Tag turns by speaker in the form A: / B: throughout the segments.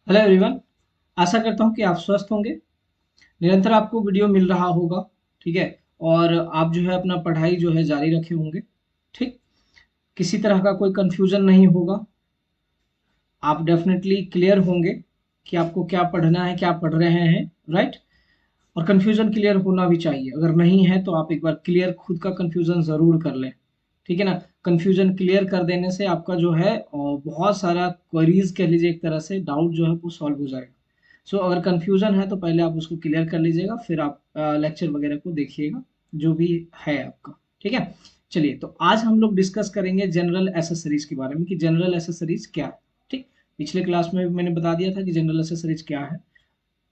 A: Hello everyone. आशा करता हूँ कि आप स्वस्थ होंगे। निरंतर आपको वीडियो मिल रहा होगा। ठीक है। और आप जो है अपना पढ़ाई जो है जारी रखे होंगे। ठीक। किसी तरह का कोई कंफ्यूजन नहीं होगा। आप डेफिनेटली क्लियर होंगे कि आपको क्या पढ़ना है, क्या पढ़ रहे हैं। राइट। और कंफ्यूजन क्लियर होना भी चाहिए। अगर नहीं है तो आप एक बार क्लियर खुद का कंफ्यूजन ज़रूर कर लें। ठीक है ना। कंफ्यूजन क्लियर कर देने से आपका जो है बहुत सारा क्वेरीज कह लीजिए, एक तरह से डाउट जो है वो सॉल्व हो जाएगा। सो अगर कंफ्यूजन है तो पहले आप उसको क्लियर कर लीजिएगा, फिर आप लेक्चर वगैरह को देखिएगा जो भी है आपका। ठीक है। चलिए, तो आज हम लोग डिस्कस करेंगे जनरल एसेसरीज के बारे में कि जनरल एसेसरीज क्या है। ठीक। पिछले क्लास में भी मैंने बता दिया था कि जनरल एसेसरीज क्या है।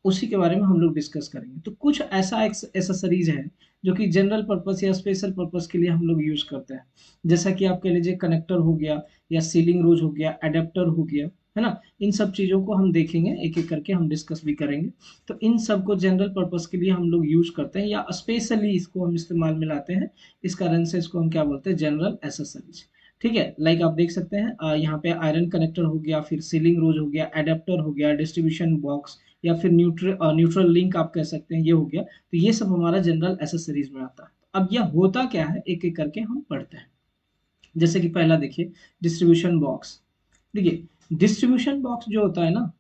A: उसी के बारे में हम लोग डिस्कस करेंगे। तो कुछ ऐसा एसेसरीज है जो कि जनरल पर्पस या स्पेशल पर्पस के लिए हम लोग यूज करते हैं। जैसा कि आप कह लीजिए कनेक्टर हो गया, या सीलिंग रोज हो गया, एडेप्टर हो गया, है ना। इन सब चीजों को हम देखेंगे, एक एक करके हम डिस्कस भी करेंगे। तो इन सब को जनरल पर्पस के लिए हम लोग यूज करते हैं, या स्पेशली इसको हम इस्तेमाल में लाते हैं। इस कारण से इसको हम क्या बोलते हैं, जनरल एसेसरीज। ठीक है। लाइक आप देख सकते हैं यहाँ पे आयरन कनेक्टर हो गया, फिर सीलिंग रोज हो गया, एडेप्टर हो गया, डिस्ट्रीब्यूशन बॉक्स, या फिर न्यूट्रल लिंक आप कह सकते हैं, ये हो गया। तो ये सब हमारा जनरल एसेसरीज में आता है। अब यह होता क्या है, एक एक करके हम पढ़ते हैं। जैसे कि पहला देखिए, डिस्ट्रीब्यूशन बॉक्स। देखिए, डिस्ट्रीब्यूशन बॉक्स जो होता है ना,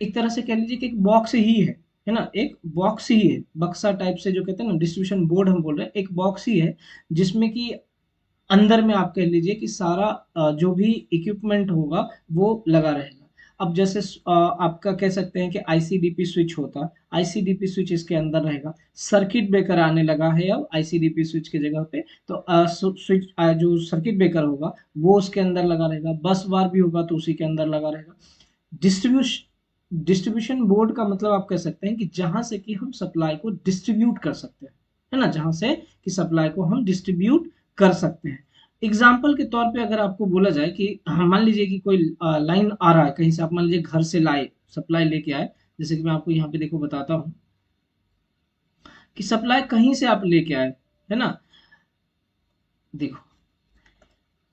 A: एक तरह से कह लीजिए कि एक बॉक्स ही है ना। एक बॉक्स ही है, बक्सा टाइप से जो कहते हैं ना, डिस्ट्रीब्यूशन बोर्ड हम बोल रहे हैं, एक बॉक्स ही है। जिसमें कि अंदर में आप कह लीजिए कि सारा जो भी इक्विपमेंट होगा वो लगा रहेगा। अब जैसे आपका कह सकते हैं कि आईसीडीपी स्विच होता है, आईसीडीपी स्विच इसके अंदर रहेगा। सर्किट ब्रेकर आने लगा है अब आईसीडीपी स्विच की जगह पे, तो स्विच जो सर्किट ब्रेकर होगा वो उसके अंदर लगा रहेगा। बस बार भी होगा तो उसी के अंदर लगा रहेगा। डिस्ट्रीब्यूशन बोर्ड का मतलब आप कह सकते हैं कि जहां से कि हम सप्लाई को डिस्ट्रीब्यूट कर सकते हैं, है ना। जहां से कि सप्लाई को हम डिस्ट्रीब्यूट कर सकते हैं। एग्जाम्पल के तौर पे अगर आपको बोला जाए कि मान लीजिए कि कोई लाइन आ रहा है कहीं से, आप मान लीजिए घर से लाए, सप्लाई लेके आए। जैसे कि मैं आपको यहाँ पे देखो बताता हूँ कि सप्लाई कहीं से आप लेके आए, है ना। देखो,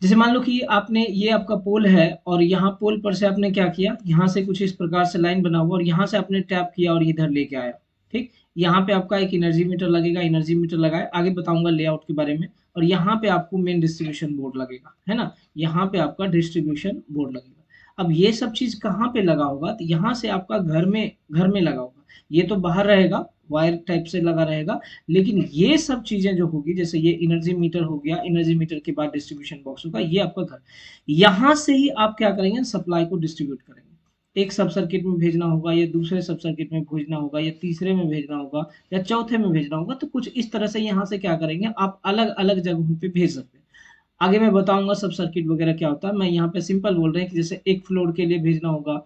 A: जैसे मान लो कि आपने, ये आपका पोल है और यहाँ पोल पर से आपने क्या किया, यहाँ से कुछ इस प्रकार से लाइन बना हुआ और यहाँ से आपने टैप किया और इधर लेके आया। ठीक। यहाँ पे आपका एक एनर्जी मीटर लगेगा, एनर्जी मीटर लगाए, आगे बताऊंगा लेआउट के बारे में। और यहाँ पे आपको मेन डिस्ट्रीब्यूशन बोर्ड लगेगा, है ना। यहाँ पे आपका डिस्ट्रीब्यूशन बोर्ड लगेगा। अब ये सब चीज कहाँ पे लगा होगा, तो यहाँ से आपका घर में लगा होगा। ये तो बाहर रहेगा, वायर टाइप से लगा रहेगा। लेकिन ये सब चीजें जो होगी, जैसे ये एनर्जी मीटर हो गया, एनर्जी मीटर के बाद डिस्ट्रीब्यूशन बॉक्स होगा, ये आपका घर। यहां से ही आप क्या करेंगे, सप्लाई को डिस्ट्रीब्यूट करेंगे। एक सब सर्किट में भेजना होगा, या दूसरे सब सर्किट में भेजना होगा, या तीसरे में भेजना होगा, या चौथे में भेजना होगा। तो कुछ इस तरह से यहाँ से क्या करेंगे, आप अलग अलग जगहों पे भेज सकते हैं। आगे मैं बताऊंगा सब सर्किट वगैरह क्या होता है। मैं यहाँ पे सिंपल बोल रहे हैं कि जैसे एक फ्लोर के लिए भेजना होगा,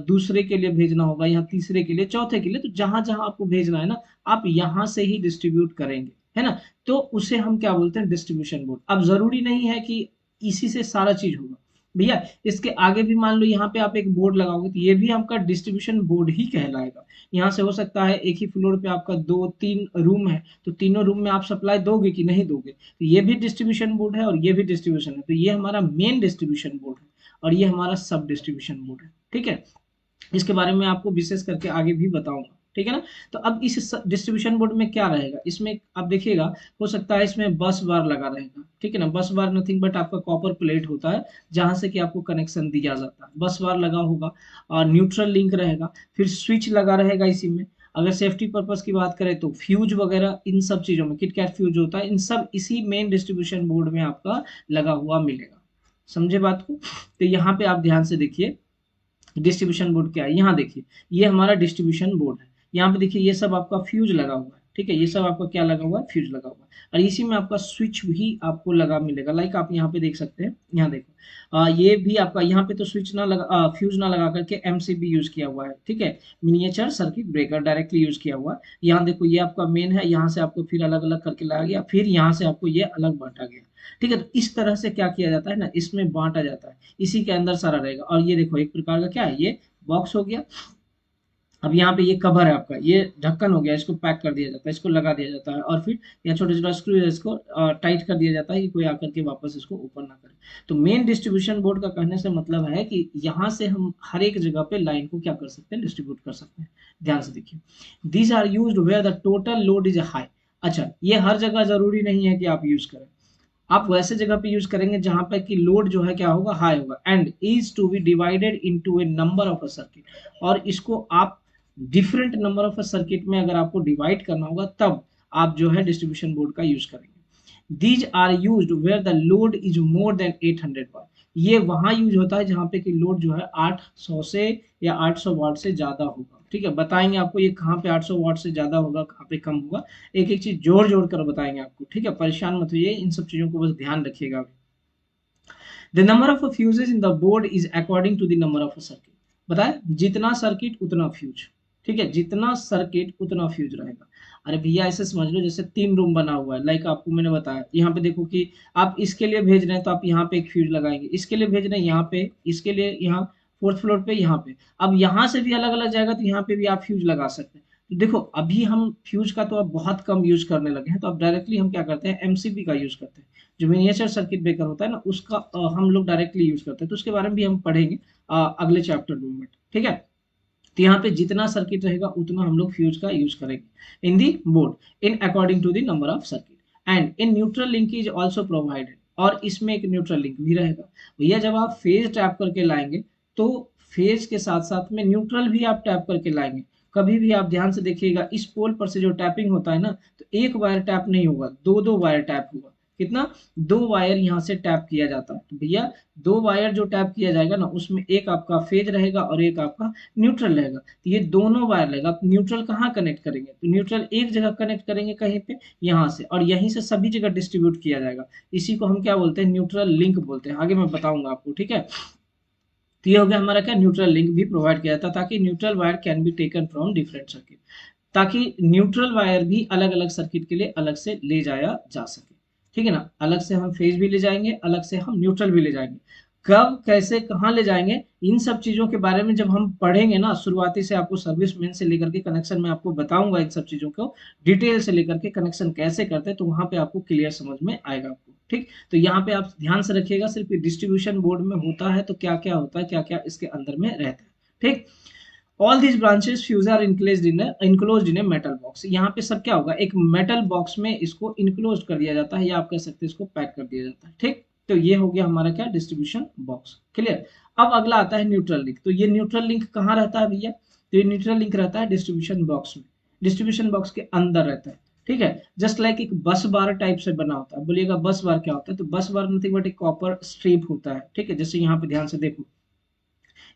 A: दूसरे के लिए भेजना होगा, यहाँ तीसरे के लिए, चौथे के लिए। तो जहां जहां आपको भेजना है ना, आप यहाँ से ही डिस्ट्रीब्यूट करेंगे, है ना। तो उसे हम क्या बोलते हैं, डिस्ट्रीब्यूशन बोर्ड। अब जरूरी नहीं है कि इसी से सारा चीज होगा भैया। इसके आगे भी मान लो यहाँ पे आप एक बोर्ड लगाओगे, तो ये भी आपका डिस्ट्रीब्यूशन बोर्ड ही कहलाएगा। यहाँ से हो सकता है एक ही फ्लोर पे आपका दो तीन रूम है, तो तीनों रूम में आप सप्लाई दोगे कि नहीं दोगे। तो ये भी डिस्ट्रीब्यूशन बोर्ड है और ये भी डिस्ट्रीब्यूशन है। तो ये हमारा मेन डिस्ट्रीब्यूशन बोर्ड है और ये हमारा सब डिस्ट्रीब्यूशन बोर्ड है। ठीक है। इसके बारे में आपको विशेष करके आगे भी बताऊंगा। ठीक है ना। तो अब इस डिस्ट्रीब्यूशन बोर्ड में क्या रहेगा, इसमें आप देखिएगा, हो सकता है इसमें बस बार लगा रहेगा। ठीक है ना। बस बार नथिंग बट आपका कॉपर प्लेट होता है, जहां से कि आपको कनेक्शन दिया जाता है। बस बार लगा होगा और न्यूट्रल लिंक रहेगा, फिर स्विच लगा रहेगा इसी में। अगर सेफ्टी पर्पस की बात करें तो फ्यूज वगैरह, इन सब चीजों में किटकैट फ्यूज होता है, इन सब इसी मेन डिस्ट्रीब्यूशन बोर्ड में आपका लगा हुआ मिलेगा। समझे बात को। तो यहाँ पे आप ध्यान से देखिए, डिस्ट्रीब्यूशन बोर्ड क्या है। यहाँ देखिए, ये हमारा डिस्ट्रीब्यूशन बोर्ड है। यहाँ पे देखिए, ये सब आपका फ्यूज लगा हुआ है। ठीक है। ये सब आपका क्या लगा हुआ है, फ्यूज लगा हुआ है। और इसी में आपका स्विच भी आपको लगा मिलेगा। लाइक आप यहाँ पे देख सकते हैं, यहाँ देखो, ये भी आपका, यहाँ पे तो स्विच ना लगा, फ्यूज ना लगा करके एमसीबी यूज किया हुआ है। ठीक है। Miniature circuit breaker directly use किया हुआ है। यहाँ देखो, ये आपका मेन है, यहाँ से आपको फिर अलग अलग करके लाया गया, फिर यहाँ से आपको ये अलग बांटा गया। ठीक है। तो इस तरह से क्या किया जाता है ना, इसमें बांटा जाता है। इसी के अंदर सारा रहेगा। और ये देखो, एक प्रकार का क्या है, ये बॉक्स हो गया। अब यहाँ पे ये कवर है आपका, ये ढक्कन हो गया, इसको पैक कर दिया जाता है, इसको लगा दिया जाता है और फिर यहाँ छोटा छोटा स्क्रू है, इसको टाइट कर दिया जाता है कि कोई आकर के वापस इसको ओपन ना करे। तो मेन डिस्ट्रीब्यूशन बोर्ड का कहने से मतलब है कि यहाँ से हम हर एक जगह पे लाइन को क्या कर सकते हैं, डिस्ट्रीब्यूट कर सकते हैं। ध्यान से देखिए, these are used where the total load is high. अच्छा, ये हर जगह जरूरी नहीं है कि आप यूज करें, आप वैसे जगह पे यूज करेंगे जहां पर कि लोड जो है क्या होगा, हाई होगा। And is to be divided into a number of a circuit, और इसको आप different number of a circuit में अगर आपको डिवाइड करना होगा तब आप जो है डिस्ट्रीब्यूशन बोर्ड का यूज करेंगे। These are used where the load is more than 800 watt. ये वहां यूज होता है जहां पे कि लोड जो है 800 से या 800 वाट से ज्यादा होगा। ठीक है, बताएंगे आपको ये कहाँ पे 800 वाट से ज्यादा होगा, कहाँ पे कम होगा, एक एक चीज जोड़ जोड़ कर बताएंगे आपको। ठीक है, परेशान मत होइए, इन सब चीजों को बस ध्यान रखिएगा। The number of fuses in the board is according to the number of circuit. बताए, जितना सर्किट उतना फ्यूज। ठीक है, जितना सर्किट उतना फ्यूज रहेगा। अरे भैया ऐसे समझ लो जैसे 3 रूम बना हुआ है, लाइक आपको मैंने बताया, यहाँ पे देखो कि आप इसके लिए भेज रहे हैं तो आप यहाँ पे एक फ्यूज लगाएंगे, इसके लिए भेज रहे हैं यहाँ पे, इसके लिए यहाँ 4th फ्लोर पे यहाँ पे। अब यहाँ से भी अलग अलग जाएगा तो यहाँ पे भी आप फ्यूज लगा सकते हैं। तो देखो अभी हम फ्यूज का तो अब बहुत कम यूज करने लगे हैं, तो अब डायरेक्टली हम क्या करते हैं, एमसीबी का यूज करते हैं। जो मिनिएचर सर्किट ब्रेकर होता है ना, उसका हम लोग डायरेक्टली यूज करते हैं, तो उसके बारे में भी हम पढ़ेंगे अगले चैप्टर में। ठीक है, तो यहाँ पे जितना सर्किट रहेगा उतना हम लोग फ्यूज का यूज करेंगे in the board in according to the number of circuit. And in neutral link is also provided, और इसमें एक न्यूट्रल लिंक भी रहेगा। भैया जब आप फेज टैप करके लाएंगे तो फेज के साथ साथ में न्यूट्रल भी आप टैप करके लाएंगे। कभी भी आप ध्यान से देखिएगा, इस पोल पर से जो टैपिंग होता है ना, तो एक वायर टैप नहीं होगा, दो दो वायर टैप होगा। कितना, 2 वायर यहाँ से टैप किया जाता है। तो भैया 2 वायर जो टैप किया जाएगा ना, उसमें एक आपका फेज रहेगा और एक आपका न्यूट्रल रहेगा। तो ये दोनों वायर रहेगा। आप न्यूट्रल कहाँ कनेक्ट करेंगे, तो न्यूट्रल एक जगह कनेक्ट करेंगे कहीं पे यहाँ से, और यहीं से सभी जगह डिस्ट्रीब्यूट किया जाएगा। इसी को हम क्या बोलते हैं, न्यूट्रल लिंक बोलते हैं। आगे मैं बताऊंगा आपको। ठीक है, तो ये हो गया हमारा क्या, न्यूट्रल लिंक भी प्रोवाइड किया जाता है ताकि neutral wire can be taken from different circuit, ताकि न्यूट्रल वायर भी अलग अलग सर्किट के लिए अलग से ले जाया जा सके। ठीक है ना, अलग से हम फेज भी ले जाएंगे, अलग से हम न्यूट्रल भी ले जाएंगे। कब कैसे कहाँ ले जाएंगे, इन सब चीजों के बारे में जब हम पढ़ेंगे ना, शुरुआती से आपको सर्विस मेन से लेकर के कनेक्शन में आपको बताऊंगा, इन सब चीजों को डिटेल से लेकर के कनेक्शन कैसे करते हैं, तो वहां पे आपको क्लियर समझ में आएगा आपको। ठीक, तो यहाँ पे आप ध्यान से रखिएगा, सिर्फ डिस्ट्रीब्यूशन बोर्ड में होता है तो क्या क्या होता है, क्या क्या इसके अंदर में रहता है। ठीक, all these branches fuse are enclosed in a metal box। यहाँ पे सब क्या होगा, एक मेटल बॉक्स में इसको इनक्लोज कर दिया जाता है, या आप कह सकते हैं इसको पैक कर दिया जाता है। ठीक, तो ये हो गया हमारा क्या, डिस्ट्रीब्यूशन बॉक्स। क्लियर। अब अगला आता है न्यूट्रल लिंक। तो ये न्यूट्रल लिंक कहाँ रहता है भैया, तो ये न्यूट्रल लिंक रहता है डिस्ट्रीब्यूशन बॉक्स में, डिस्ट्रीब्यूशन बॉक्स के अंदर रहता है। ठीक है, जस्ट लाइक एक बस बार टाइप से बना होता है। बोलिएगा बस बार क्या होता है, तो बस बार नथिंग बट एक कॉपर स्ट्रिप होता है। ठीक है, जैसे यहाँ पे ध्यान से देखो,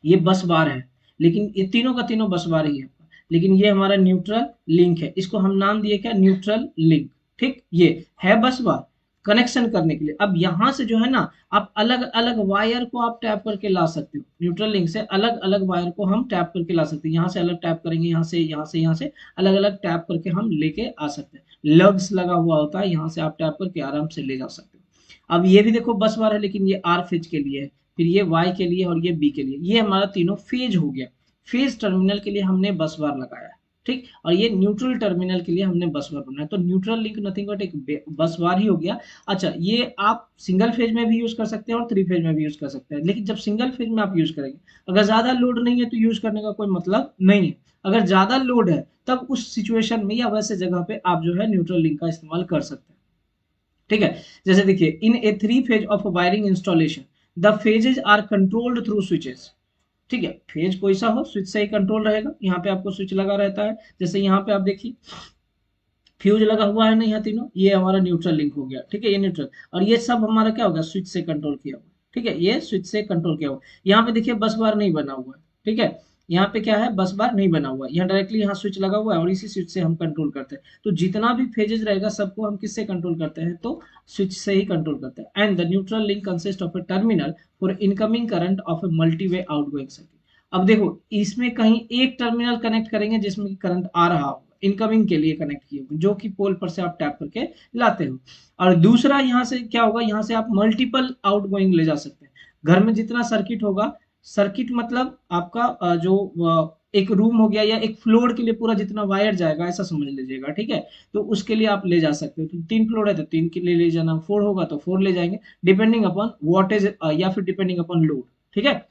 A: ये बस बार है, लेकिन ये तीनों का तीनों बस बार ही है, लेकिन ये हमारा न्यूट्रल लिंक है, इसको हम नाम दिए क्या, न्यूट्रल लिंक। ठीक, ये है बस बार कनेक्शन करने के लिए। अब यहां से जो है ना, आप अलग अलग वायर को आप टैप करके ला सकते हो, न्यूट्रल लिंक से अलग अलग वायर को हम टैप करके ला सकते हैं। यहाँ से अलग टैप करेंगे, यहाँ से यहाँ से यहाँ से अलग अलग टैप करके हम लेके आ सकते हैं। लग्स लगा हुआ होता है, यहाँ से आप टैप करके आराम से ले जा सकते हो। अब ये भी देखो बस बार है, लेकिन ये आर फेज के लिए है, फिर ये वाई के लिए और ये बी के लिए। ये हमारा तीनों फेज हो गया। फेज टर्मिनल के लिए हमने बस बार लगाया है। ठीक, और ये न्यूट्रल टर्मिनल के लिए हमने बस बार बनाया। तो न्यूट्रल लिंक नथिंग बट एक बस बार ही हो गया। अच्छा, ये आप सिंगल फेज में भी यूज कर सकते हैं और 3 फेज में भी यूज कर सकते हैं, लेकिन जब सिंगल फेज में आप यूज करेंगे, अगर ज्यादा लोड नहीं है तो यूज करने का कोई मतलब नहीं है। अगर ज्यादा लोड है तब उस सिचुएशन में या वैसे जगह पे आप जो है न्यूट्रल लिंक का इस्तेमाल कर सकते हैं। ठीक है, जैसे देखिए, in a 3 phase of wiring installation the phases are controlled through switches. ठीक है, फेज कोई सा हो, स्विच से ही कंट्रोल रहेगा। यहाँ पे आपको स्विच लगा रहता है, जैसे यहाँ पे आप देखिए फ्यूज लगा हुआ है ना, यहाँ तीनों, ये हमारा न्यूट्रल लिंक हो गया। ठीक है, ये न्यूट्रल, और ये सब हमारा क्या होगा, स्विच से कंट्रोल किया हुआ। ठीक है, ये स्विच से कंट्रोल किया हुआ। यहाँ पे देखिए बस बार नहीं बना हुआ है। ठीक है, यहाँ पे क्या है, बस बार नहीं बना हुआ है, यहाँ डायरेक्टली यहाँ स्विच लगा हुआ है और इसी स्विच से हम कंट्रोल करते हैं। तो जितना भी फेजेस रहेगा सबको हम किससे कंट्रोल करते हैं, तो स्विच से ही कंट्रोल करते हैं। And the neutral link consist of a terminal for incoming current of a multi way outgoing circuit. अब देखो, इसमें कहीं एक टर्मिनल कनेक्ट करेंगे जिसमें करंट आ रहा हो, इनकमिंग के लिए कनेक्ट किए हुए, जो कि पोल पर से आप टैप करके लाते हो। और दूसरा यहाँ से क्या होगा, यहाँ से आप मल्टीपल आउटगोइंग ले जा सकते हैं। घर में जितना सर्किट होगा, सर्किट मतलब आपका जो एक रूम हो गया या एक फ्लोर के लिए पूरा जितना वायर जाएगा ऐसा समझ लीजिएगा, ठीक है। तो उसके लिए आप ले जा सकते हो, तो 3 फ्लोर है तो 3 के लिए ले जाना, 4 होगा तो 4 ले जाएंगे, डिपेंडिंग अपॉन वॉटेज या फिर डिपेंडिंग अपॉन लोड, ठीक है।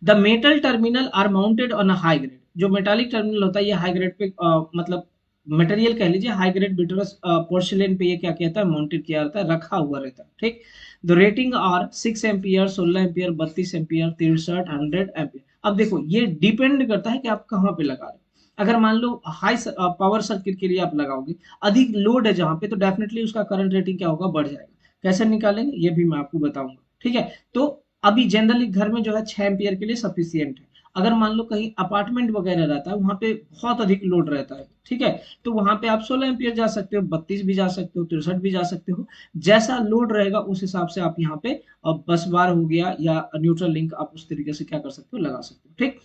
A: The metal terminal are mounted on a high grade, जो मेटालिक टर्मिनल होता है ये हाई ग्रेड पे मतलब मटेरियल कह लीजिए हाई ग्रेड बिटरस पोर्सिलेन पे ये क्या कहता है माउंटेड किया जाता है, रखा हुआ रहता है, ठीक। The rating are 6 ampere, 16 ampere, 32 ampere, 63, 100 ampere. अब देखो ये डिपेंड करता है कि आप कहाँ पे लगा रहे हो। अगर मान लो हाई पावर सर्किट के लिए आप लगाओगे, अधिक लोड है जहां पे, तो डेफिनेटली उसका करंट रेटिंग क्या होगा, बढ़ जाएगा। कैसे निकालेंगे ये भी मैं आपको बताऊंगा, ठीक है। तो अभी जनरली घर में जो है 6 एम्पियर के लिए सफिशियंट है। अगर मान लो कहीं अपार्टमेंट वगैरह रहता है वहां पे बहुत अधिक लोड रहता है, ठीक है, तो वहां पे आप 16 एम्पियर जा सकते हो, 32 भी जा सकते हो, 63 भी जा सकते हो। जैसा लोड रहेगा उस हिसाब से आप यहाँ पे बस बार हो गया या न्यूट्रल लिंक आप उस तरीके से क्या कर सकते हो, लगा सकते हो, ठीक।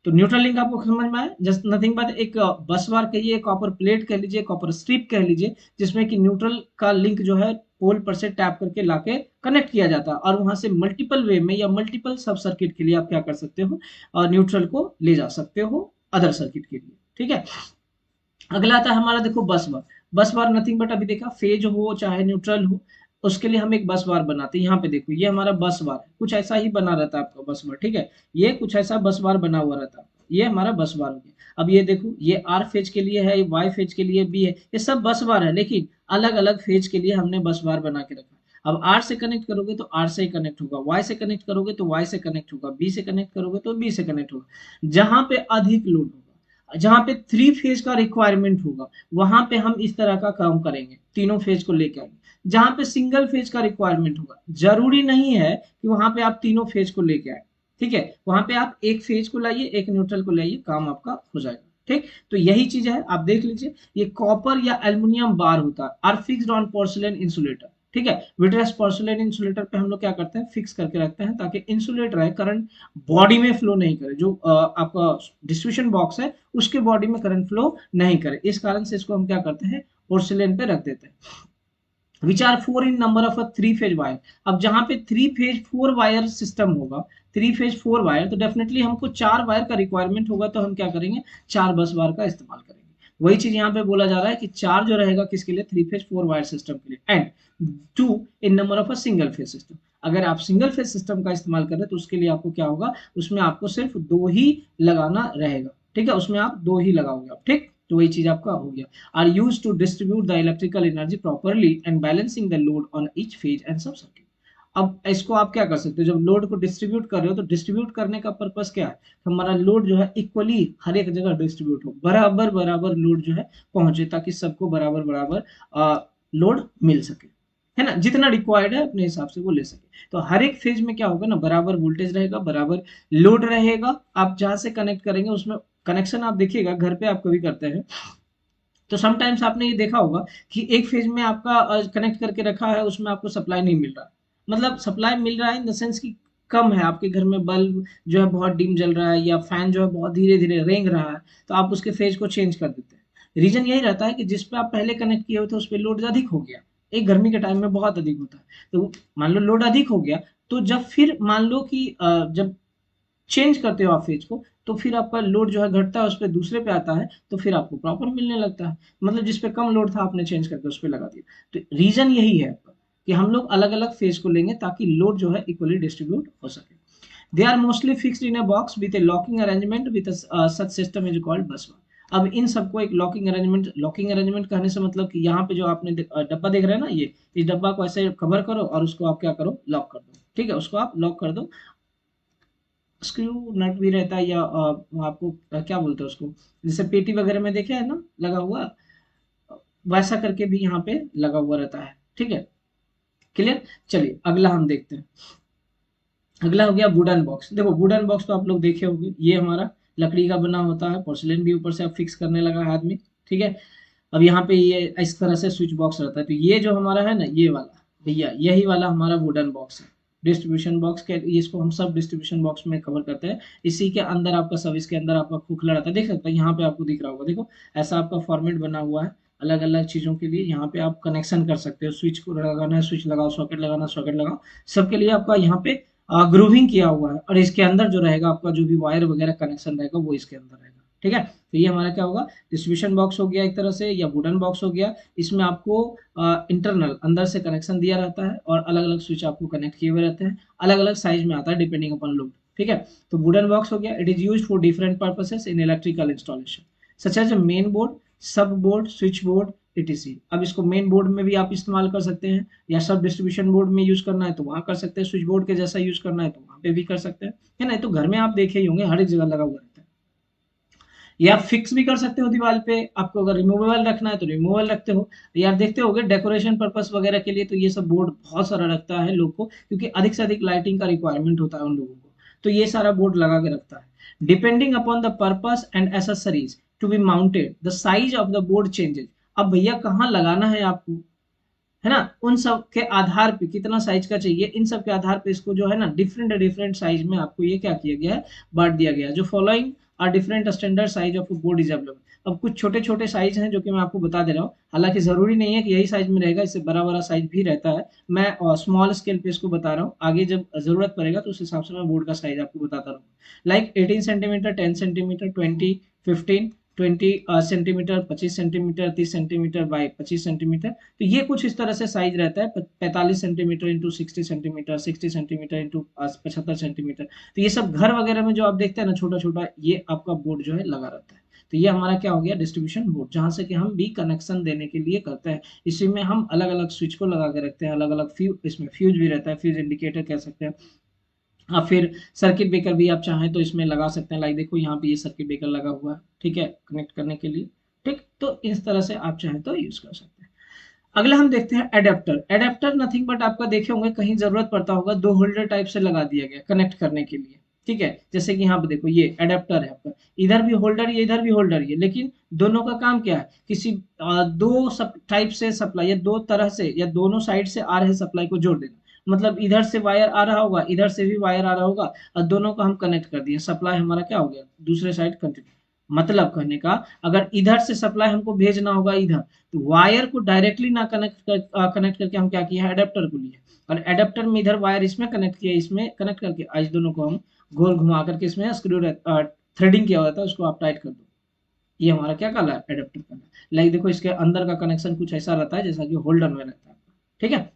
A: तो न्यूट्रल लिंक आपको समझ में आया, जस्ट नथिंग बट एक बस बार कहिए, कॉपर प्लेट कह लीजिए, कॉपर स्ट्रिप कह लीजिए, जिसमें कि न्यूट्रल का लिंक जो है पोल पर से टैप करके लाके कनेक्ट किया जाता है, और वहां से मल्टीपल वे में या मल्टीपल सब सर्किट के लिए आप क्या कर सकते हो, न्यूट्रल को ले जा सकते हो अदर सर्किट के लिए, ठीक है। अगला आता है हमारा, देखो बस बार। बस बार नथिंग बट अभी देखा फेज हो चाहे न्यूट्रल हो, उसके लिए हम एक बस बार बनाते हैं। यहाँ पे देखो ये हमारा बस बार है, कुछ ऐसा ही बना रहता है आपका बस बार, ठीक है। ये कुछ ऐसा बस बार बना हुआ रहता है, ये हमारा बस बार हो गया। अब ये देखो ये आर फेज के लिए है, वाई फेज के लिए भी है, ये सब बस बार है, लेकिन अलग अलग फेज के लिए हमने बस बार बना के रखा है। अब आर से कनेक्ट करोगे तो आर से ही कनेक्ट होगा, वाई से कनेक्ट करोगे तो वाई से कनेक्ट होगा, बी से कनेक्ट करोगे तो बी से कनेक्ट होगा। जहां पे अधिक लोड होगा, जहां पे 3 फेज का रिक्वायरमेंट होगा, वहां पे हम इस तरह का काम करेंगे, तीनों फेज को लेकर आएंगे। जहां पे सिंगल फेज का रिक्वायरमेंट होगा, जरूरी नहीं है कि वहां पे आप तीनों फेज को लेके आए, ठीक है, वहां पे आप एक फेज को लाइए, एक न्यूट्रल को लाइए, काम आपका हो जाएगा, ठीक। तो यही चीज है, आप देख लीजिए, ये कॉपर या एल्युमिनियम बार होता है, are fixed on porcelain insulator, ठीक है। विट्रस पोर्सिलेन इंसुलेटर पे हम लोग क्या करते हैं, फिक्स करके रखते हैं ताकि इंसुलेट रहे, करंट बॉडी में फ्लो नहीं करे, जो आपका डिस्ट्रीब्यूशन बॉक्स है उसके बॉडी में करंट फ्लो नहीं करे, इस कारण से इसको हम क्या करते हैं, पोर्सिलेन पे रख देते हैं। Which are 4 in number of a 3 phase wire. अब जहां पे 3 फेज 4 वायर सिस्टम होगा, 3 फेज 4 वायर, तो डेफिनेटली हमको 4 वायर का रिक्वायरमेंट होगा, तो हम क्या करेंगे, 4 बस बार का इस्तेमाल करेंगे। वही चीज यहाँ पे बोला जा रहा है कि 4 जो रहेगा किसके लिए, 3 फेज 4 वायर सिस्टम के लिए, and 2 in number of a single phase system. अगर आप सिंगल फेज सिस्टम का इस्तेमाल कर रहे हैं तो उसके लिए आपको क्या होगा, उसमें आपको सिर्फ 2 ही लगाना रहेगा, ठीक है, उसमें आप 2 ही लगाओगे आप, ठीक। तो वही चीज आपका हो गया, are use to distribute the electrical energy properly and balancing the load on each phase and sub circuit. अब इसको आप क्या कर सकते हो, जब लोड को डिस्ट्रीब्यूट कर रहे हो तो डिस्ट्रीब्यूट करने का पर्पस क्या है, हमारा लोड जो है इक्वली हर एक जगह डिस्ट्रीब्यूट हो, बराबर बराबर लोड जो है पहुंचे, ताकि सबको बराबर बराबर लोड मिल सके, है ना, जितना रिक्वायर्ड है अपने हिसाब से वो ले सके। तो हर एक फेज में क्या होगा ना, बराबर वोल्टेज रहेगा, बराबर लोड रहेगा। आप जहां से कनेक्ट करेंगे उसमें कनेक्शन आप देखिएगा, घर पे आप कभी करते हैं तो समटाइम्स आपने ये देखा होगा कि एक फेज में आपका कनेक्ट करके रखा है, उसमें आपको सप्लाई नहीं मिल रहा, मतलब सप्लाई मिल रहा है इन द सेंस कि कम है, आपके घर में बल्ब जो है बहुत डिम जल रहा है या फैन जो है बहुत धीरे धीरे रेंग रहा है, तो आप उसके फेज को चेंज कर देते हैं। रीजन यही रहता है कि जिस पे आप पहले कनेक्ट किए हुए थे उस पर लोड अधिक हो गया, एक गर्मी के टाइम में बहुत अधिक होता है, तो मान लो लोड अधिक हो गया, तो जब फिर मान लो कि जब चेंज करते हो आप फेज को, तो फिर आपका लोड जो है घटता है, उस पर दूसरे पे आता है, तो फिर आपको प्रॉपर मिलने लगता है, मतलब जिस पे कम लोड था आपने चेंज करके उस पर लगा दिया। तो रीजन यही है आपका कि हम लोग अलग अलग फेज को लेंगे ताकि लोड जो है इक्वली डिस्ट्रीब्यूट हो सके। They are mostly fixed in a box with a locking arrangement with such system is called bus bar. अब इन सबको एक लॉकिंग अरेंजमेंट कहने से मतलब कि यहाँ पे जो आपने डब्बा देख रहे हैं ना, ये इस डब्बा को ऐसे कवर करो और उसको आप क्या करो, लॉक कर दो, ठीक है, उसको आप लॉक कर दो। स्क्रू नट भी रहता है या आपको क्या बोलते हैं उसको, जैसे पेटी वगैरह में देखे है ना लगा हुआ, वैसा करके भी यहाँ पे लगा हुआ रहता है, ठीक है, क्लियर। चलिए अगला हम देखते हैं। अगला हो गया वुडन बॉक्स। देखो वुडन बॉक्स तो आप लोग देखे होंगे, ये हमारा लकड़ी का बना होता है, पोर्सिलेन भी ऊपर से आप फिक्स करने लगा है आदमी, ठीक है। अब यहाँ पे ये इस तरह से स्विच बॉक्स रहता है, तो ये जो हमारा है ना, ये वाला भैया, यही वाला हमारा वुडन बॉक्स है, डिस्ट्रीब्यूशन बॉक्स के, इसको हम सब डिस्ट्रीब्यूशन बॉक्स में कवर करते हैं। इसी के अंदर आपका सब, इसके अंदर आपका खोखला रहता है, देख सकते हैं यहाँ पे आपको दिख रहा होगा, देखो ऐसा आपका फॉर्मेट बना हुआ है अलग अलग चीजों के लिए। यहाँ पे आप कनेक्शन कर सकते हो, स्विच को लगाना है स्विच लगाओ, सॉकेट लगाना सॉकेट लगाओ, सबके लिए आपका यहाँ पे ग्रूविंग किया हुआ है, और इसके अंदर जो रहेगा आपका जो भी वायर वगैरह कनेक्शन रहेगा वो इसके अंदर रहेगा। ठीक है, तो ये हमारा क्या होगा, डिस्ट्रीब्यूशन बॉक्स हो गया एक तरह से, या वुडन बॉक्स हो गया। इसमें आपको इंटरनल अंदर से कनेक्शन दिया रहता है, और अलग अलग स्विच आपको कनेक्ट किए हुए रहते हैं, अलग अलग साइज में आता है डिपेंडिंग अपॉन लोड। ठीक है, तो वुडन बॉक्स हो गया, it is used for different purposes in electrical installation such as main board, sub board, switch board, etc। अब इसको मेन बोर्ड में भी आप इस्तेमाल कर सकते हैं, या सब डिस्ट्रीब्यूशन बोर्ड में यूज करना है तो वहां कर सकते हैं, स्विच बोर्ड के जैसा यूज करना है तो वहां पे भी कर सकते हैं, है ना। तो घर में आप देखे ही होंगे हर एक जगह लगा हुआ रहता है। या फिक्स भी कर सकते हो दीवार पे, आपको अगर रिमूवेबल रखना है तो रिमूवेबल रखते हो। या देखते होगे डेकोरेशन पर्पस वगैरह के लिए तो ये सब बोर्ड बहुत सारा रखता है लोग को, क्योंकि अधिक से अधिक लाइटिंग का रिक्वायरमेंट होता है उन लोगों को, तो ये सारा बोर्ड लगा के रखता है। Depending upon the purpose and accessories to be mounted the size of the board changes. अब भैया कहाँ लगाना है आपको, है ना, उन सब के आधार पे कितना साइज का चाहिए, इन सब के आधार पे इसको जो है ना डिफरेंट डिफरेंट साइज में आपको ये क्या किया गया है, बांट दिया गया है। जो following are different standard size of board is available. अब कुछ छोटे छोटे साइज हैं जो कि मैं आपको बता दे रहा हूँ, हालांकि जरूरी नहीं है कि यही साइज में रहेगा, इससे बड़ा बड़ा साइज भी रहता है। मैं स्मॉल स्केल पे इसको बता रहा हूँ, आगे जब जरूरत पड़ेगा तो उस हिसाब से मैं बोर्ड का साइज आपको बताता रहूँ। Like 18 centimetre, 10 centimetre, 20, 15, 20 centimetre, 25 centimetre, 30 centimetre by 25 centimetre. तो ये कुछ इस तरह से साइज रहता है, 45 centimetre into 60 centimetre, 60 centimetre into 75 centimetre. तो ये सब घर वगैरह में जो आप देखते हैं ना छोटा छोटा, ये आपका बोर्ड जो है लगा रहता है। तो ये हमारा क्या हो गया, डिस्ट्रीब्यूशन बोर्ड, जहां से कि हम भी कनेक्शन देने के लिए करते हैं। इसी में हम अलग अलग स्विच को लगा के रखते हैं, अलग अलग फ्यूज, इसमें फ्यूज भी रहता है, फ्यूज इंडिकेटर कह सकते हैं। हाँ, फिर सर्किट ब्रेकर भी आप चाहें तो इसमें लगा सकते हैं, लाइक देखो यहाँ पे ये सर्किट ब्रेकर लगा हुआ है, ठीक है, कनेक्ट करने के लिए। ठीक, तो इस तरह से आप चाहें तो यूज कर सकते हैं। अगला हम देखते हैं एडेप्टर। एडेप्टर नथिंग बट आपका देखे होंगे कहीं जरूरत पड़ता होगा, दो होल्डर टाइप से लगा दिया गया कनेक्ट करने के लिए। ठीक है, जैसे कि यहाँ पे देखो ये एडेप्टर है आपका, इधर भी होल्डर ये, इधर भी होल्डर ये, लेकिन दोनों का काम क्या है, किसी दो सब टाइप से सप्लाई, या दो तरह से, या दोनों साइड से आ रहे सप्लाई को जोड़ देना। मतलब इधर से वायर आ रहा होगा, इधर से भी वायर आ रहा होगा, और दोनों को हम कनेक्ट कर दिए, सप्लाई हमारा क्या हो गया, दूसरे साइड कंटिन्यू। मतलब कहने का, अगर इधर से सप्लाई हमको भेजना होगा इधर, तो वायर को डायरेक्टली ना कनेक्ट करके हम क्या किया है, एडेप्टर को लिया, और एडेप्टर में इधर वायर इसमें कनेक्ट किया, इसमें कनेक्ट करके आज दोनों को हम गोल घुमा करके इसमें स्क्रू थ्रेडिंग किया हुआ था, उसको आप टाइट कर दो। ये हमारा क्या कहला है, एडेप्टर कहला है। लाइक देखो इसके अंदर का कनेक्शन कुछ ऐसा रहता है जैसा कि होल्डर में रहता है। ठीक है,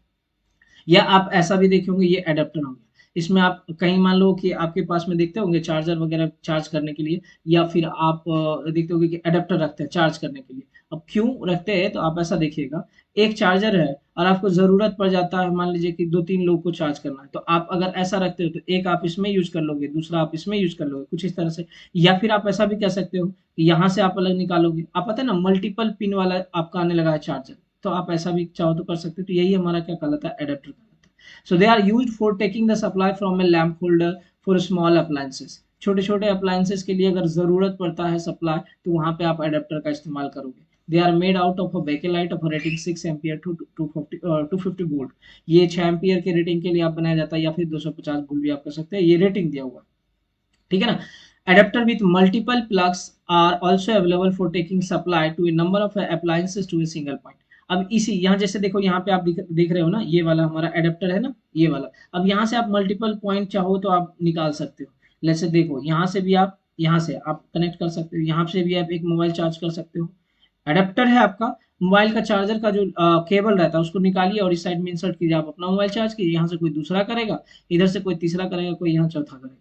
A: या आप ऐसा भी देखे होंगे, ये एडेप्टर हो गया। इसमें आप कहीं मान लो कि आपके पास में देखते होंगे चार्जर वगैरह चार्ज करने के लिए, या फिर आप देखते होंगे कि एडेप्टर रखते हैं चार्ज करने के लिए। अब क्यों रखते हैं, तो आप ऐसा देखिएगा, एक चार्जर है और आपको जरूरत पड़ जाता है, मान लीजिए कि दो तीन लोग को चार्ज करना है, तो आप अगर ऐसा रखते हो तो एक आप इसमें यूज कर लोगे, दूसरा आप इसमें यूज कर लोगे, कुछ इस तरह से। या फिर आप ऐसा भी कह सकते हो कि यहाँ से आप अलग निकालोगे, आप पता है ना मल्टीपल पिन वाला आपका आने लगा है चार्जर, तो आप ऐसा भी चाहो तो कर सकते हो। तो यही हमारा क्या कहलाता है, एडेप्टर कहलाता है। So they are used for taking the supply from a lamp holder for small appliances। छोटे छोटे अप्लायंसेस के लिए अगर जरूरत पड़ता है सप्लाई, तो वहां पे आप एडेप्टर का इस्तेमाल करोगे। They are made out of a bakelite of rating 6 ampere to 250 volt. ये 6 एम्पियर के रेटिंग के लिए आप बनाया जाता है, या फिर 250 वोल्ट भी आप कर सकते हैं, ये रेटिंग दिया हुआ है। ठीक है ना। Adapter with multiple plugs are also available for taking supply to a number of appliances to a single point. अब इसी यहाँ जैसे देखो यहाँ पे आप देख रहे हो ना, ये वाला हमारा एडेप्टर है ना, ये वाला। अब यहाँ से आप मल्टीपल पॉइंट चाहो तो आप निकाल सकते हो। जैसे देखो यहाँ से भी आप, यहाँ से आप कनेक्ट कर सकते हो, यहाँ से भी आप एक मोबाइल चार्ज कर सकते हो। एडेप्टर है आपका, मोबाइल का चार्जर का जो केबल रहता है उसको निकालिए और इस साइड में इंसर्ट कीजिए, आप अपना मोबाइल चार्ज कीजिए, यहाँ से कोई दूसरा करेगा, इधर से कोई तीसरा करेगा, कोई यहाँ चौथा करेगा।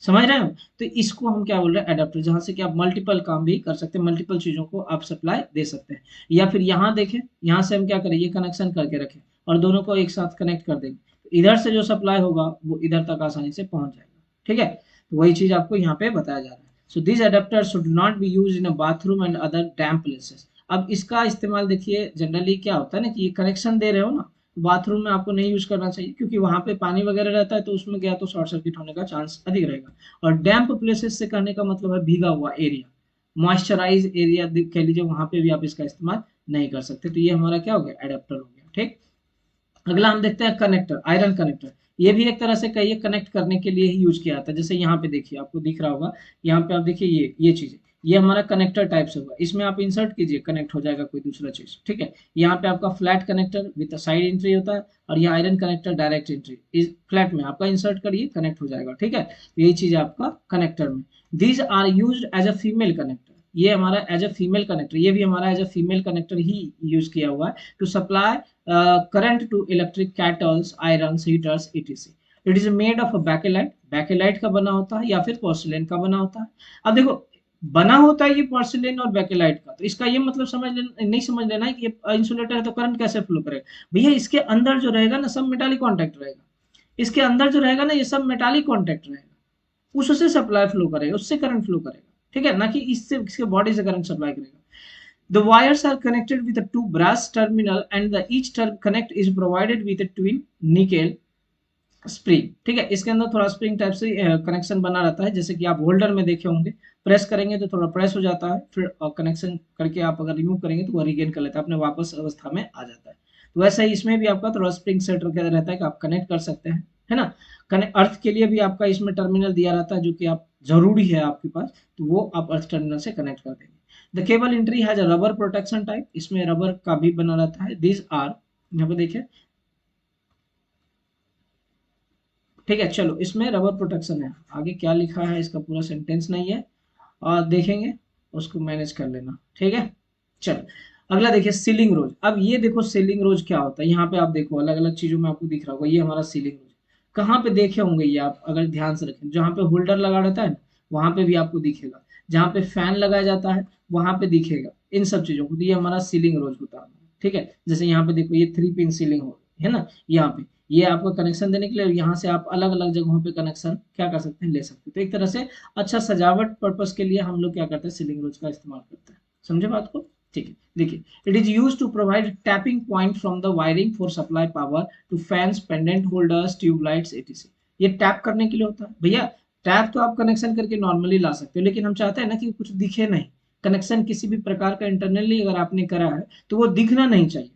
A: समझ रहे हो, तो इसको हम क्या बोल रहे हैं, एडाप्टर, जहां से कि आप मल्टीपल काम भी कर सकते हैं, मल्टीपल चीजों को आप सप्लाई दे सकते हैं। या फिर यहाँ देखें, यहाँ से हम क्या करें, ये कनेक्शन करके रखें और दोनों को एक साथ कनेक्ट कर देंगे, तो इधर से जो सप्लाई होगा वो इधर तक आसानी से पहुंच जाएगा। ठीक है, तो वही चीज आपको यहाँ पे बताया जा रहा है। So this adaptor should not be use in a bathroom and other damp places. अब इसका इस्तेमाल देखिए, जनरली क्या होता है ना, कि ये कनेक्शन दे रहे हो ना, बाथरूम में आपको नहीं यूज करना चाहिए, क्योंकि वहां पे पानी वगैरह रहता है, तो उसमें गया तो शॉर्ट सर्किट होने का चांस अधिक रहेगा। और डैम्प प्लेसेस से कहने का मतलब है भीगा हुआ एरिया, मॉइस्चराइज एरिया कह लीजिए, वहां पे भी आप इसका इस्तेमाल नहीं कर सकते। तो ये हमारा क्या हो गया, एडेप्टर हो गया। ठीक, अगला हम देखते हैं कनेक्टर, आयरन कनेक्टर। ये भी एक तरह से कहिए कनेक्ट करने के लिए ही यूज किया जाता है। जैसे यहाँ पे देखिए, आपको दिख रहा होगा, यहाँ पे आप देखिए ये चीज है, ये हमारा कनेक्टर टाइप से हुआ, इसमें आप इंसर्ट कीजिए, कनेक्ट हो जाएगा कोई दूसरा चीज, ठीक है। यहाँ पे आपका flat connector with side entry होता है, और ये आयरन कनेक्टर डायरेक्ट एंट्री, इस फ्लैट में आपका इंसर्ट करिए, कनेक्ट हो जाएगा, ठीक है। तो यही चीज है आपका कनेक्टर में। These are use as a female connector, ये हमारा एज अ फीमेल कनेक्टर, ये भी हमारा एज अ फीमेल कनेक्टर ही यूज किया हुआ है, to supply current to electric kettles, iron heaters etc। It is made of bakelite, bakelite का बना होता है या फिर पोर्सिलेन का बना होता है। अब देखो, बना होता है ये पोर्सिलेन और बैकेलाइट का, तो इसका ये मतलब समझ लेना, नहीं समझ लेना है कि ये इंसुलेटर है तो करंट कैसे फ्लो करेगा। भैया इसके अंदर जो रहेगा ना सब मेटालिक कॉन्टैक्ट रहेगा, इसके अंदर जो रहेगा ना ये सब मेटालिक कॉन्टैक्ट रहेगा, उससे सप्लाई फ्लो करेगा, उससे करंट फ्लो करेगा, ठीक है, ना कि इससे इसके बॉडी से करंट सप्लाई करेगा। The wires are connected with a two brass terminal and the each connect is provided with a twin nickel spring, ठीक है। इसके अंदर थोड़ा स्प्रिंग टाइप से कनेक्शन बना रहता है, जैसे कि आप होल्डर में देखे होंगे, प्रेस करेंगे तो थोड़ा प्रेस हो जाता है, फिर कनेक्शन करके आप अगर रिमूव करेंगे तो वो रिगेन कर लेता है, अपने वापस अवस्था में आ जाता है। तो वैसे ही इसमें भी आपका थोड़ा स्प्रिंग सेट रहता है कि आप कनेक्ट कर सकते हैं, है ना। कनेक्ट अर्थ के लिए भी आपका इसमें टर्मिनल दिया रहता है, जो कि आप जरूरी है आपके पास, तो वो आप अर्थ टर्मिनल से कनेक्ट कर देंगे। The cable entry has a rubber protection type, इसमें रबर का भी बना रहता है। दीज आर, यहाँ पे देखिए, ठीक है। चलो इसमें रबर प्रोटेक्शन है, आगे क्या लिखा है इसका पूरा सेंटेंस नहीं है, और देखेंगे उसको मैनेज कर लेना, ठीक है। चलो अगला देखिए, सीलिंग रोज। अब ये देखो सीलिंग रोज क्या होता है, यहाँ पे आप देखो अलग अलग चीजों में आपको दिख रहा होगा, ये हमारा सीलिंग रोज कहाँ पे देखे होंगे ये आप अगर ध्यान से रखें, जहाँ पे होल्डर लगा रहता है ना वहां पे भी आपको दिखेगा, जहाँ पे फैन लगाया जाता है वहां पे दिखेगा, इन सब चीजों को, तो ये हमारा सीलिंग रोज होता है, ठीक है। जैसे यहाँ पे देखो ये 3 पिन सीलिंग हो है ना, यहाँ पे ये आपको कनेक्शन देने के लिए, यहाँ से आप अलग अलग जगहों पे कनेक्शन क्या कर सकते हैं, ले सकते हैं। तो एक तरह से अच्छा सजावट पर्पस के लिए हम लोग क्या करते हैं, सीलिंग रोज का इस्तेमाल करते हैं, समझे बात को, ठीक है। देखिए, it is use to provide tapping point from the wiring for supply power to fans, pendant holders, tubelights etc। ये टैप करने के लिए होता है भैया। टैप तो आप कनेक्शन करके नॉर्मली ला सकते हो, लेकिन हम चाहते हैं ना कि कुछ दिखे नहीं, कनेक्शन किसी भी प्रकार का इंटरनली अगर आपने करा है तो वो दिखना नहीं चाहिए,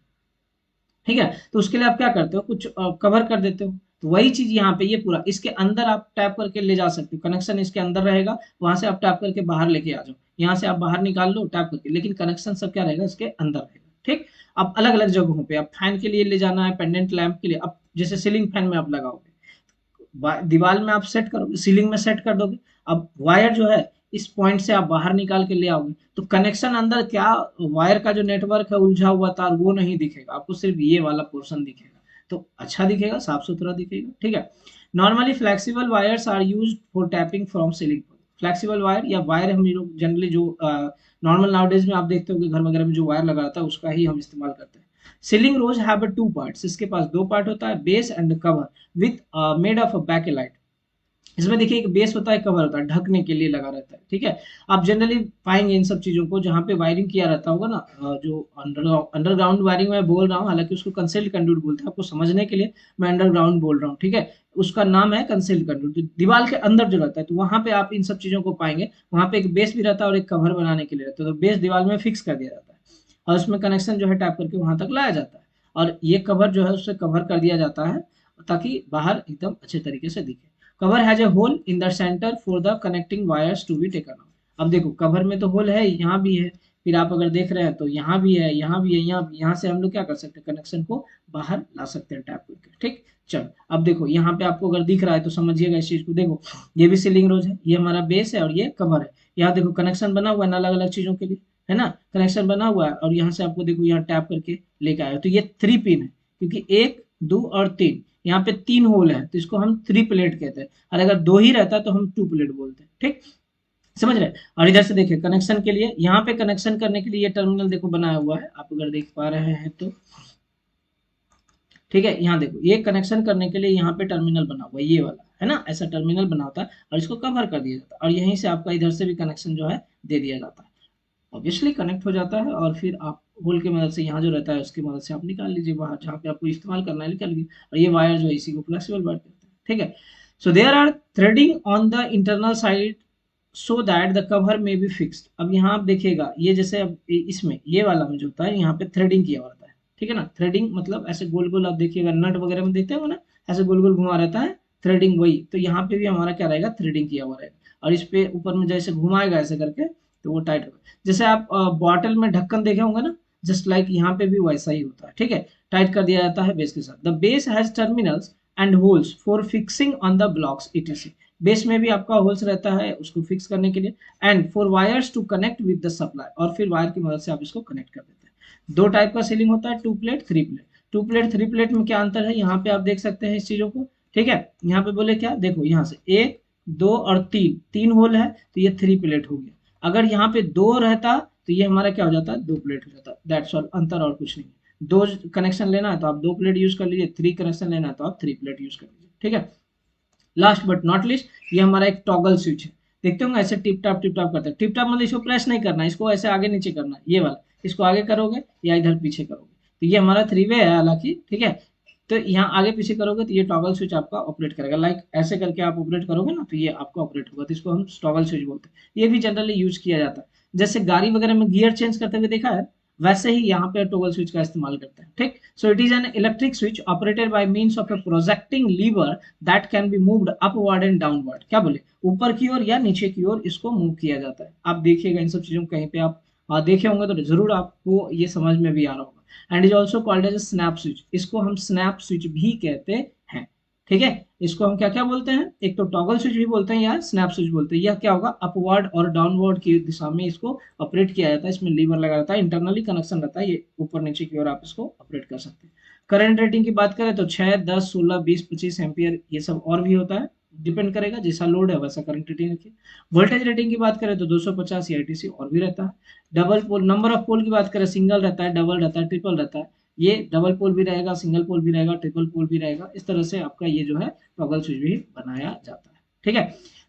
A: ठीक है। तो उसके लिए आप क्या करते हो, कुछ कवर कर देते हो, तो वही चीज यहाँ पे ये पूरा इसके अंदर आप टैप करके ले जा सकते हो, कनेक्शन इसके अंदर रहेगा, वहां से आप टैप करके बाहर लेके आ जाओ, यहाँ से आप बाहर निकाल लो टैप करके, लेकिन कनेक्शन सब क्या रहेगा, इसके अंदर रहेगा, ठीक। अब अलग अलग जगहों पे आप फैन के लिए ले जाना है, पेंडेंट लैंप के लिए, अब जैसे सीलिंग फैन में आप लगाओगे, दीवार में आप सेट करोगे, सीलिंग में सेट कर दोगे, अब वायर जो है इस पॉइंट से आप बाहर निकाल के ले आओगे, तो कनेक्शन अंदर क्या, वायर का जो नेटवर्क है उलझा हुआ तार वो नहीं दिखेगा आपको, सिर्फ ये वाला पोर्शन दिखेगा, तो अच्छा दिखेगा, साफ सुथरा दिखेगा, ठीक है। Normally flexible wires are use for tapping from ceiling. Flexible wire या वायर हम लोग जनरली जो नॉर्मल नाउडेज में आप देखते हो घर वगैरह में जो वायर लगा रहता है उसका ही हम इस्तेमाल करते हैं। सीलिंग रोज हैव 2 पार्ट्स, इसके पास 2 पार्ट होता है, base and cover with made of Bakelite. इसमें देखिए एक बेस होता है, कवर होता है, ढकने के लिए लगा रहता है, ठीक है। आप जनरली पाएंगे इन सब चीजों को जहाँ पे वायरिंग किया रहता होगा ना, जो अंडरग्राउंड वायरिंग में बोल रहा हूँ, हालांकि उसको कंसेल्ड कंड्यूट बोलते हैं, आपको समझने के लिए मैं अंडरग्राउंड बोल रहा हूँ, ठीक है। उसका नाम है कंसेल्ड कंड्यूट, जो दीवार के अंदर जो रहता है, तो वहां पे आप इन सब चीजों को पाएंगे, वहां पे एक बेस भी रहता है और एक कवर बनाने के लिए रहता है, तो बेस दीवार में फिक्स कर दिया जाता है, और उसमें कनेक्शन जो है टैप करके वहां तक लाया जाता है, और ये कवर जो है उससे कवर कर दिया जाता है ताकि बाहर एकदम अच्छे तरीके से दिखे। Cover has a hole in the centre for the connecting wires to be taken out. अब देखो कवर में तो होल है, यहाँ भी है, फिर आप अगर देख रहे हैं तो यहाँ भी है, यहाँ भी है, यहाँ भी, यहाँ से हम लोग क्या कर सकते हैं, कनेक्शन को बाहर ला सकते हैं टैप करके, ठीक। चलो अब देखो यहाँ पे आपको अगर दिख रहा है तो समझिएगा इस चीज को, देखो ये भी सीलिंग रोज है, ये हमारा बेस है और ये कवर है, यहाँ देखो कनेक्शन बना हुआ है अलग अलग चीजों के लिए, है ना, कनेक्शन बना हुआ है, और यहाँ से आपको देखो यहाँ टैप करके लेके आया, तो ये 3 पिन है, क्योंकि 1 2 और 3, यहाँ पे 3 होल है, तो इसको हम 3 प्लेट कहते हैं, और अगर 2 ही रहता है तो हम 2 प्लेट बोलते हैं, ठीक, समझ रहे हैं। और इधर से देखिए कनेक्शन के लिए, यहाँ पे कनेक्शन करने के लिए ये टर्मिनल देखो बनाया हुआ है, आप अगर देख पा रहे हैं तो, ठीक है। यहाँ देखो ये कनेक्शन करने के लिए यहाँ पे टर्मिनल बना हुआ है, ये वाला है ना, ऐसा टर्मिनल बना होता है, और इसको कवर कर दिया जाता है, और यहीं से आपका इधर से भी कनेक्शन जो है दे दिया जाता है, ऑब्वियसली कनेक्ट हो जाता है, और फिर आप होल की मदद से यहाँ जो रहता है उसकी मदद से आप निकाल लीजिए बाहर, जहाँ पे आपको इस्तेमाल करना है निकाल लीजिए, और ये वायर जो है इसी को फ्लेक्सिबल वायर कहते हैं, ठीक है। So there are threading on the internal side so that the cover may be fixed. अब यहाँ आप देखिएगा ये जैसे अब इसमें ये वाला में जो होता है यहाँ पे थ्रेडिंग किया होता है, ठीक है ना, थ्रेडिंग मतलब ऐसे गोल गोल आप देखिएगा नट वगैरह में देखते हो ना, ऐसे गोल गोल घुमा रहता है, थ्रेडिंग वही, तो यहाँ पे भी हमारा क्या रहेगा, थ्रेडिंग किया हुआ रहेगा, और इस पे ऊपर में जैसे घुमाएगा ऐसे करके, तो वो टाइट होगा। जैसे आप बॉटल में ढक्कन देखे होंगे ना, जस्ट लाइक यहाँ पे भी वैसा ही होता है, ठीक है, टाइट कर दिया जाता है बेस के साथ। The base has terminals and holes for fixing on the blocks etc। Base में भी आपका होल्स रहता है उसको फिक्स करने के लिए, and for wires to connect with the supply, और फिर वायर की मदद से आप इसको कनेक्ट कर देते हैं। दो टाइप का सीलिंग होता है, 2 प्लेट 3 प्लेट। 2 प्लेट 3 प्लेट में क्या अंतर है, यहाँ पे आप देख सकते हैं इस चीजों को, ठीक है। यहाँ पे बोले क्या, देखो यहाँ से 1 2 और 3, 3 होल है तो ये 3 प्लेट हो गया। अगर यहाँ पे 2 रहता तो ये हमारा क्या हो जाता है, 2 प्लेट हो जाता। दैट्स ऑल, अंतर और कुछ नहीं है। 2 कनेक्शन लेना है तो आप 2 प्लेट यूज कर लीजिए, 3 कनेक्शन लेना है तो आप 3 प्लेट यूज कर लीजिए, ठीक है। लास्ट बट नॉट लिस्ट, ये हमारा एक टॉगल स्विच है। देखते होंगे ऐसे टिप टाप करते हैं। टिप टाप मतलब इसको प्रेस नहीं करना, इसको ऐसे आगे नीचे करना, ये वाला, इसको आगे करोगे या इधर पीछे करोगे। तो ये हमारा 3 वे है हालांकि, ठीक है। तो यहाँ आगे पीछे करोगे तो ये टॉगल स्विच आपका ऑपरेट करेगा। लाइक ऐसे करके आप ऑपरेट करोगे ना तो ये आपका ऑपरेट होगा, तो इसको हम टॉगल स्विच बोलते हैं। ये भी जनरली यूज किया जाता है, जैसे गाड़ी वगैरह में गियर चेंज करते हुए देखा है, वैसे ही यहाँ पे टॉगल स्विच का इस्तेमाल करते हैं, ठीक। So it is an electric switch operated by means of a projecting lever that can be moved upward and downward. क्या बोले, ऊपर की ओर या नीचे की ओर इसको मूव किया जाता है। आप देखिएगा इन सब चीजों को कहीं पे आप देखे होंगे तो जरूर आपको ये समझ में भी आ रहा होगा। And is also called as snap switch, इसको हम स्नैप स्विच भी कहते हैं, ठीक है। इसको हम क्या क्या बोलते हैं, एक तो टॉगल स्विच भी बोलते हैं या स्नैप स्विच बोलते हैं। यह क्या होगा, अपवर्ड और डाउनवर्ड की दिशा में इसको ऑपरेट किया जाता है। इसमें लीवर लगा रहता है, इंटरनली कनेक्शन रहता है, ये ऊपर नीचे की ओर आप इसको ऑपरेट कर सकते हैं। करंट रेटिंग की बात करें तो 6 10 16 20 25 एम्पियर ये सब और भी होता है, डिपेंड करेगा जैसा लोड है वैसा करंट रेटिंग रखिए। वोल्टेज रेटिंग की बात करें तो 250 AITC और भी रहता है। डबल पोल, नंबर ऑफ पोल की बात करें, सिंगल रहता है, डबल रहता है, ट्रिपल रहता है। ये डबल पोल भी रहेगा, सिंगल पोल भी रहेगा, ट्रिपल पोल भी रहेगा। इस तरह से आपका ये जो है टॉगल स्विच भी बनाया जाता है, ठीक है।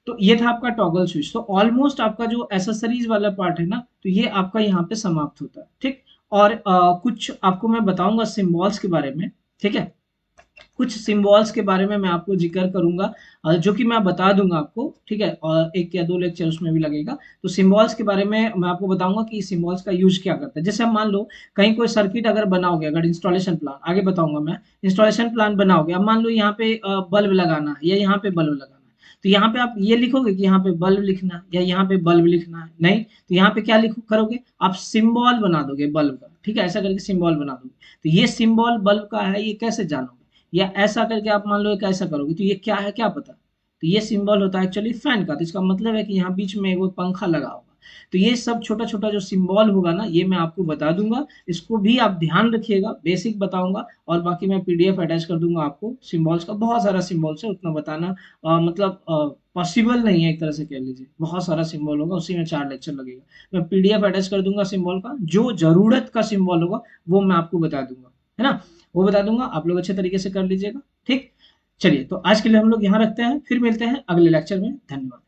A: तो ये था आपका टॉगल स्विच। तो ऑलमोस्ट आपका जो एसेसरीज वाला पार्ट है ना, तो ये आपका यहाँ पे समाप्त होता है, ठीक। और कुछ आपको मैं बताऊंगा सिंबल्स के बारे में, ठीक है। कुछ सिंबल्स के बारे में मैं आपको जिक्र करूंगा, जो कि मैं बता दूंगा आपको, ठीक है। और 1 या 2 लेक्चर उसमें भी लगेगा। तो सिंबल्स के बारे में मैं आपको बताऊंगा कि सिंबल्स का यूज क्या करता है। जैसे हम मान लो कहीं कोई सर्किट अगर बनाओगे, अगर इंस्टॉलेशन प्लान आगे बताऊंगा मैं, इंस्टॉलेशन प्लान बनाओगे, अब मान लो यहाँ पे बल्ब लगाना है या यहाँ पे बल्ब लगाना है, तो यहाँ पे आप ये लिखोगे कि यहाँ पे बल्ब लिखना है या यहाँ पे बल्ब लिखना है, नहीं। तो यहाँ पे क्या लिखो करोगे, आप सिंबल बना दोगे बल्ब का, ठीक है, ऐसा करके सिंबल बना दोगे। तो ये सिंबल बल्ब का है, ये कैसे जानोगे, या ऐसा करके आप मान लो एक ऐसा करोगे तो ये क्या है क्या पता। तो ये सिंबल होता है एक्चुअली फैन का, तो इसका मतलब है कि यहाँ बीच में एक पंखा लगा होगा। तो ये सब छोटा छोटा जो सिंबल होगा ना, ये मैं आपको बता दूंगा, इसको भी आप ध्यान रखिएगा, बेसिक बताऊंगा। और बाकी मैं PDF अटैच कर दूंगा आपको सिंबल्स का, बहुत सारा सिंबल्स है, उतना बताना मतलब पॉसिबल नहीं है, एक तरह से कह लीजिए बहुत सारा सिंबल होगा, उसी में 4 लेक्चर लगेगा। मैं PDF अटैच कर दूंगा सिंबल का, जो जरूरत का सिंबल होगा वो मैं आपको बता दूंगा, है ना, वो बता दूंगा, आप लोग अच्छे तरीके से कर लीजिएगा, ठीक। चलिए, तो आज के लिए हम लोग यहाँ रखते हैं, फिर मिलते हैं अगले लेक्चर में। धन्यवाद।